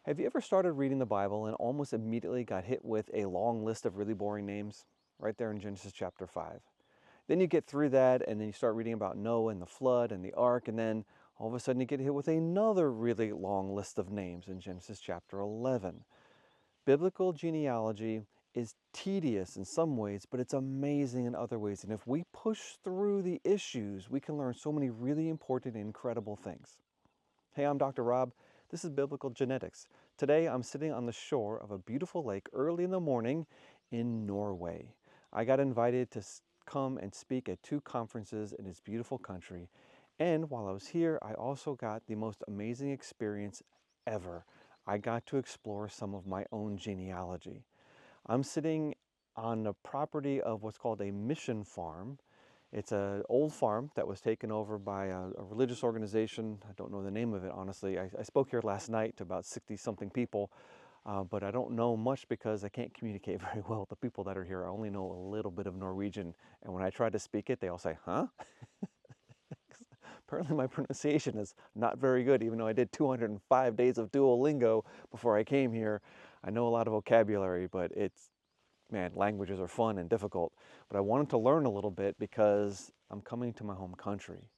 Have you ever started reading the Bible and almost immediately got hit with a long list of really boring names? Right there in Genesis chapter 5. Then you get through that and then you start reading about Noah and the flood and the ark, and then all of a sudden you get hit with another really long list of names in Genesis chapter 11. Biblical genealogy is tedious in some ways, but it's amazing in other ways. And if we push through the issues, we can learn so many really important and incredible things. Hey, I'm Dr. Rob. This is Biblical Genetics. Today I'm sitting on the shore of a beautiful lake early in the morning in Norway. I got invited to come and speak at 2 conferences in this beautiful country. And while I was here, I also got the most amazing experience ever. I got to explore some of my own genealogy. I'm sitting on the property of what's called a mission farm. It's an old farm that was taken over by a religious organization. I don't know the name of it, honestly. I spoke here last night to about 60-something people, but I don't know much because I can't communicate very well with the people that are here. I only know a little bit of Norwegian, and when I try to speak it, they all say, huh? Apparently my pronunciation is not very good, even though I did 205 days of Duolingo before I came here. I know a lot of vocabulary, but man, languages are fun and difficult. But I wanted to learn a little bit because I'm coming to my home country.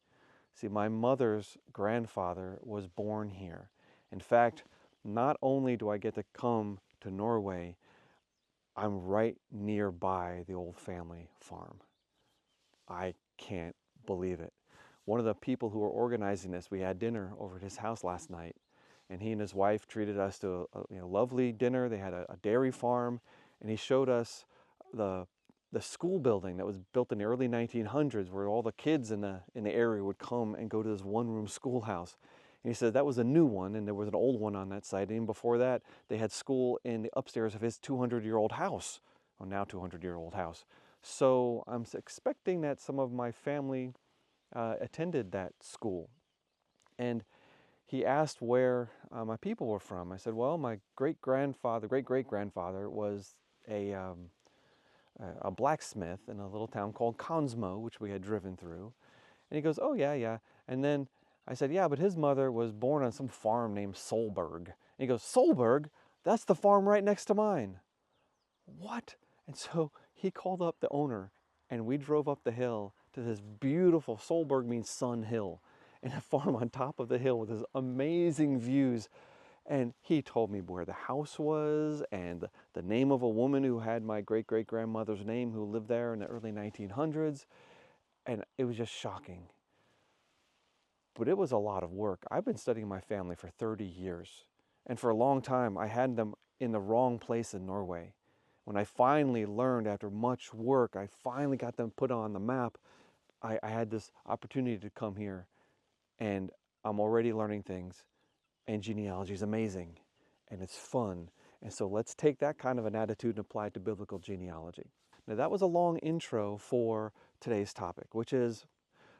See, my mother's grandfather was born here. In fact, not only do I get to come to Norway, I'm right nearby the old family farm. I can't believe it. One of the people who were organizing this, we had dinner over at his house last night, and he and his wife treated us to a lovely dinner. They had a dairy farm, and he showed us the school building that was built in the early 1900s, where all the kids in the area would come and go to this one-room schoolhouse. And he said that was a new one, and there was an old one on that site. And before that, they had school in the upstairs of his 200-year-old house, or now 200-year-old house. So I'm expecting that some of my family attended that school. And he asked where my people were from. I said, well, my great-great-grandfather was a blacksmith in a little town called Konsmo, which we had driven through. And he goes, oh, yeah, yeah. And then I said, yeah, but his mother was born on some farm named Solberg. And he goes, Solberg? That's the farm right next to mine. What? And so he called up the owner, and we drove up the hill to this beautiful, Solberg means Sun Hill, and a farm on top of the hill with these amazing views. And he told me where the house was and the name of a woman who had my great-great-grandmother's name who lived there in the early 1900s. And it was just shocking. But it was a lot of work. I've been studying my family for 30 years. And for a long time, I had them in the wrong place in Norway. When I finally learned, after much work, I finally got them put on the map, I had this opportunity to come here. And I'm already learning things. And genealogy is amazing. And it's fun. And so let's take that kind of an attitude and apply it to biblical genealogy. Now that was a long intro for today's topic, which is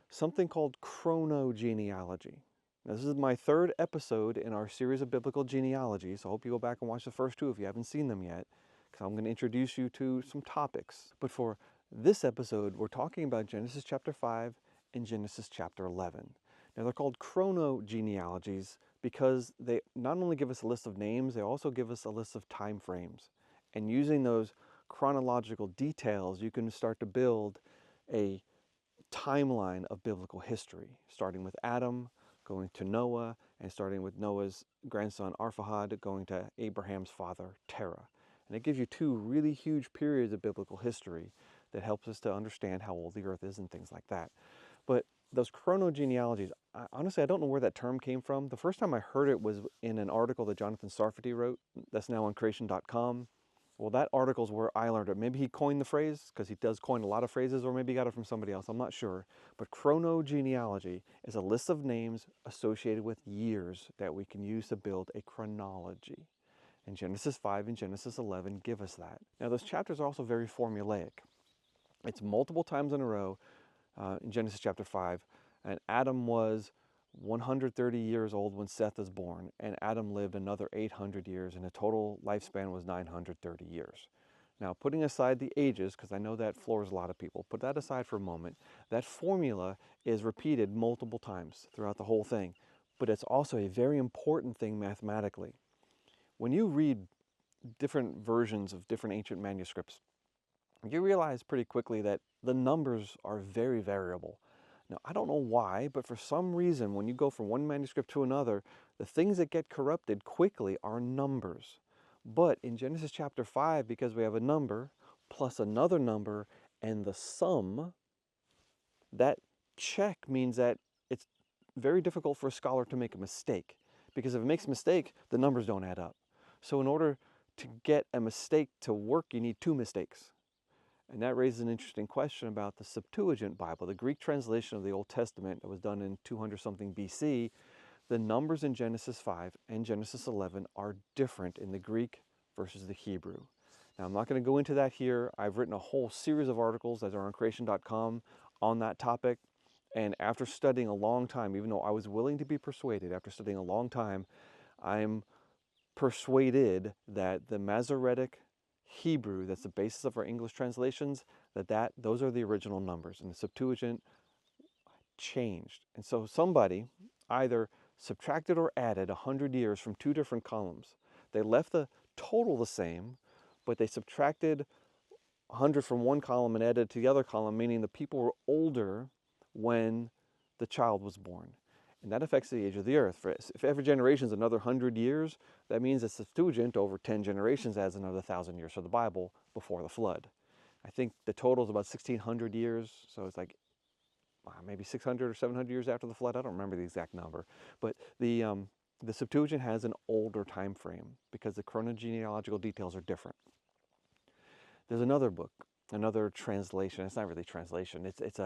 something called chronogenealogy. Now, this is my 3rd episode in our series of biblical genealogies, so I hope you go back and watch the first 2 if you haven't seen them yet, because I'm going to introduce you to some topics. But for this episode, we're talking about Genesis chapter 5 and Genesis chapter 11. Now, they're called chronogenealogies because they not only give us a list of names, they also give us a list of time frames. And using those chronological details, you can start to build a timeline of biblical history, starting with Adam, going to Noah, and starting with Noah's grandson Arphaxad, going to Abraham's father Terah. And it gives you 2 really huge periods of biblical history that helps us to understand how old the earth is and things like that. But those chronogenealogies, honestly, I don't know where that term came from. The first time I heard it was in an article that Jonathan Sarfati wrote, that's now on creation.com. Well, that article's where I learned it. Maybe he coined the phrase, because he does coin a lot of phrases, or maybe he got it from somebody else. I'm not sure. But chronogenealogy is a list of names associated with years that we can use to build a chronology. And Genesis 5 and Genesis 11 give us that. Now, those chapters are also very formulaic. It's multiple times in a row in Genesis chapter 5. And Adam was 130 years old when Seth was born, and Adam lived another 800 years, and the total lifespan was 930 years. Now, putting aside the ages, because I know that floors a lot of people, put that aside for a moment, that formula is repeated multiple times throughout the whole thing, but it's also a very important thing mathematically. when you read different versions of different ancient manuscripts, you realize pretty quickly that the numbers are very variable. Now, I don't know why, but for some reason, when you go from one manuscript to another, the things that get corrupted quickly are numbers. But in Genesis chapter 5, because we have a number plus another number and the sum, that check means that it's very difficult for a scholar to make a mistake. Because if it makes a mistake, the numbers don't add up. So in order to get a mistake to work, you need two mistakes. And that raises an interesting question about the Septuagint Bible, the Greek translation of the Old Testament that was done in 200 something BC. The numbers in Genesis 5 and Genesis 11 are different in the Greek versus the Hebrew. Now, I'm not going to go into that here. I've written a whole series of articles that are on creation.com on that topic. And after studying a long time, even though I was willing to be persuaded, after studying a long time, I'm persuaded that the Masoretic Hebrew, that's the basis of our English translations, those are the original numbers, and the Septuagint changed. And so somebody either subtracted or added 100 years from two different columns. They left the total the same, but they subtracted 100 from one column and added to the other column, meaning the people were older when the child was born. And that affects the age of the earth. If every generation is another 100 years, that means the Septuagint over 10 generations adds another 1,000 years for the Bible before the flood. I think the total is about 1,600 years, so it's like maybe 600 or 700 years after the flood. I don't remember the exact number. But the Septuagint has an older time frame because the chronogenealogical details are different. There's another book, another translation. It's not really translation. It's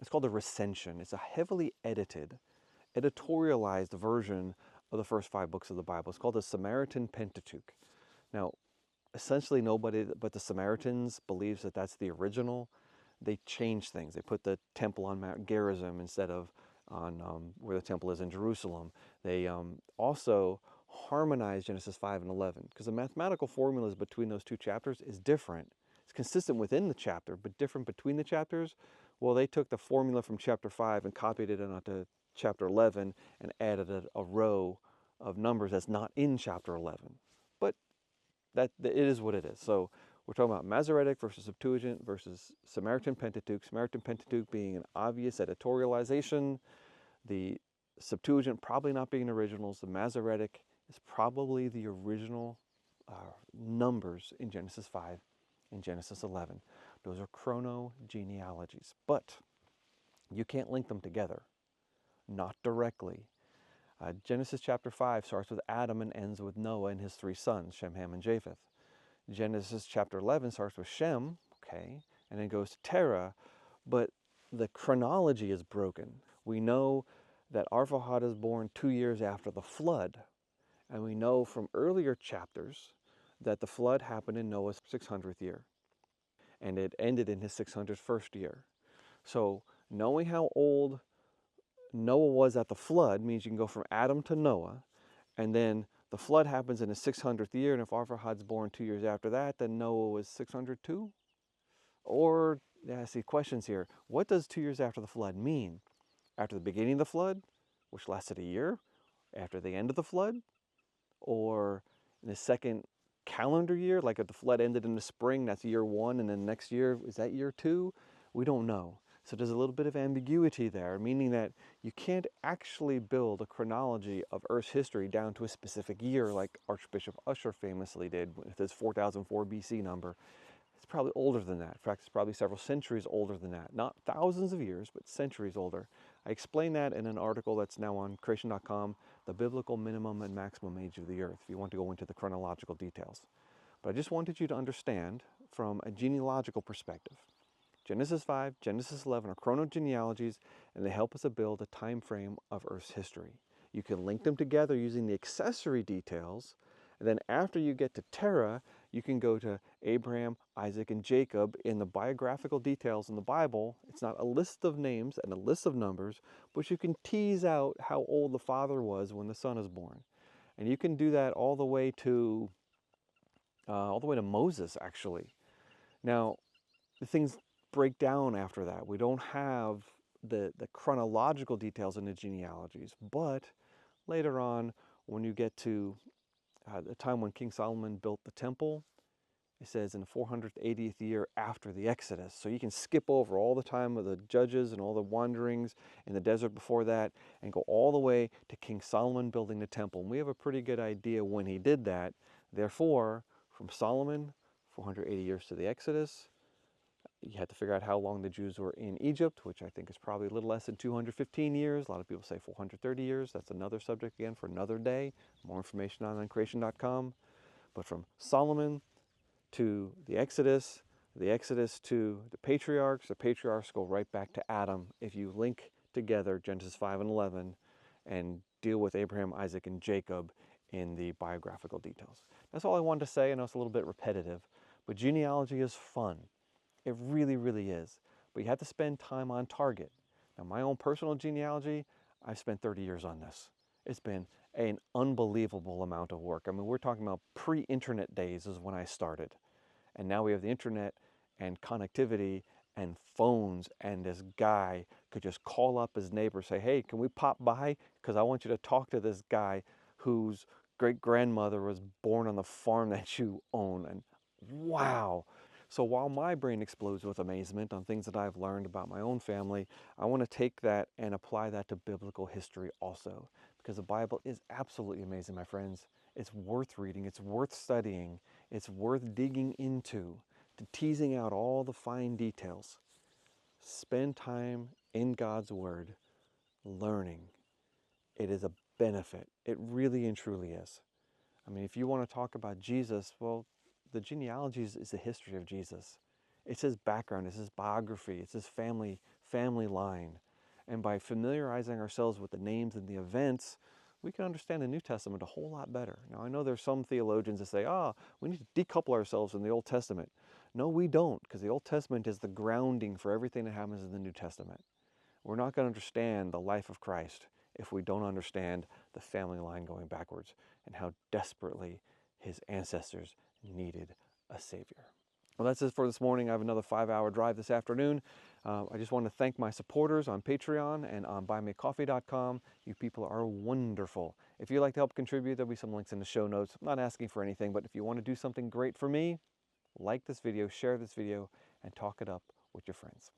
called a recension. It's a heavily editorialized version of the first 5 books of the Bible. It's called the Samaritan Pentateuch. Now, essentially nobody but the Samaritans believes that that's the original. They changed things. They put the temple on Mount Gerizim instead of on where the temple is in Jerusalem. They also harmonized Genesis 5 and 11 because the mathematical formulas between those two chapters is different. It's consistent within the chapter, but different between the chapters. Well, they took the formula from chapter 5 and copied it onto chapter 11 and added a row of numbers that's not in chapter 11. But that it is what it is. So we're talking about Masoretic versus Septuagint versus Samaritan Pentateuch. Samaritan Pentateuch being an obvious editorialization. The Septuagint probably not being originals. The Masoretic is probably the original numbers in Genesis 5 and Genesis 11. Those are chronogenealogies. But you can't link them together. Not directly. Genesis chapter 5 starts with Adam and ends with Noah and his 3 sons, Shem, Ham, and Japheth. Genesis chapter 11 starts with Shem, okay, and then goes to Terah, but the chronology is broken. We know that Arphaxad is born 2 years after the flood, and we know from earlier chapters that the flood happened in Noah's 600th year, and it ended in his 601st year. So knowing how old Noah was at the flood means you can go from Adam to Noah, and then the flood happens in his 600th year, and if Arphaxad's born 2 years after that, then Noah was 602? Or, I see questions here. What does 2 years after the flood mean? After the beginning of the flood, which lasted a year? After the end of the flood? Or in the second calendar year, like if the flood ended in the spring, that's year 1, and then next year, is that year 2? We don't know. So there's a little bit of ambiguity there, meaning that you can't actually build a chronology of Earth's history down to a specific year like Archbishop Usher famously did with his 4004 BC number. It's probably older than that. In fact, it's probably several centuries older than that. Not thousands of years, but centuries older. I explain that in an article that's now on creation.com, The Biblical Minimum and Maximum Age of the Earth, if you want to go into the chronological details. But I just wanted you to understand from a genealogical perspective. Genesis 5, Genesis 11 are chronogenealogies, and they help us to build a time frame of Earth's history. You can link them together using the accessory details, and then after you get to Terah, you can go to Abraham, Isaac, and Jacob in the biographical details in the Bible. It's not a list of names and a list of numbers, but you can tease out how old the father was when the son is born. And you can do that all the way to Moses, actually. Now, the things break down after that. We don't have the chronological details in the genealogies, but later on when you get to the time when King Solomon built the temple. It says in the 480th year after the Exodus. So you can skip over all the time of the judges and all the wanderings in the desert before that and go all the way to King Solomon building the temple. And we have a pretty good idea when he did that. Therefore, from Solomon, 480 years to the Exodus, you had to figure out how long the Jews were in Egypt, which I think is probably a little less than 215 years. A lot of people say 430 years. That's another subject again for another day. More information on creation.com. But from Solomon to the Exodus to the Patriarchs go right back to Adam if you link together Genesis 5 and 11 and deal with Abraham, Isaac, and Jacob in the biographical details. That's all I wanted to say. I know it's a little bit repetitive, but genealogy is fun. It really, really is. But you have to spend time on target. Now, my own personal genealogy, I've spent 30 years on this. It's been an unbelievable amount of work. I mean, we're talking about pre-internet days is when I started. And now we have the internet and connectivity and phones, and this guy could just call up his neighbor, say, hey, can we pop by? Because I want you to talk to this guy whose great-grandmother was born on the farm that you own. And wow. So while my brain explodes with amazement on things that I've learned about my own family, I want to take that and apply that to biblical history also. Because the Bible is absolutely amazing, my friends. It's worth reading. It's worth studying. It's worth digging into, to teasing out all the fine details. Spend time in God's Word, learning. It is a benefit. It really and truly is. I mean, if you want to talk about Jesus, well, the genealogies is the history of Jesus. It's his background, it's his biography, it's his family line. And by familiarizing ourselves with the names and the events, we can understand the New Testament a whole lot better. Now, I know there's some theologians that say, we need to decouple ourselves from the Old Testament. No, we don't, because the Old Testament is the grounding for everything that happens in the New Testament. We're not going to understand the life of Christ if we don't understand the family line going backwards and how desperately his ancestors needed a Savior. Well, that's it for this morning. I have another 5-hour drive this afternoon. I just want to thank my supporters on Patreon and on buymeacoffee.com. You people are wonderful. If you'd like to help contribute, there'll be some links in the show notes. I'm not asking for anything, but if you want to do something great for me, like this video, share this video, and talk it up with your friends.